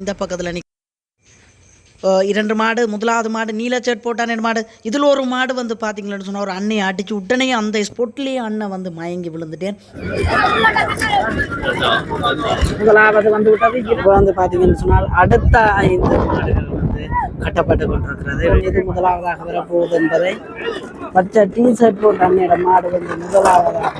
இந்த பக்கத்தில் இரண்டு மாடு, முதலாவது மாடு நீல ஷர்ட் போட்டான மாடு. இதில் ஒரு மாடு வந்து பார்த்தீங்கன்னு சொன்னால் ஒரு அன்னையை அடித்து உடனே அந்த ஸ்பொட்லேயே அண்ணன் வந்து மயங்கி விழுந்துட்டேன். முதலாவது வந்து விட்டது. இப்போ வந்து பார்த்தீங்கன்னு சொன்னால் அடுத்த 5 மாடுகள் வந்து கட்டப்பட்டு கொண்டிருக்கிறது. இது முதலாவதாக வரப்போகுது என்பதை பச்சை டிஷர்ட் போட்ட அண்ணியோட மாடு வந்து முதலாவதாக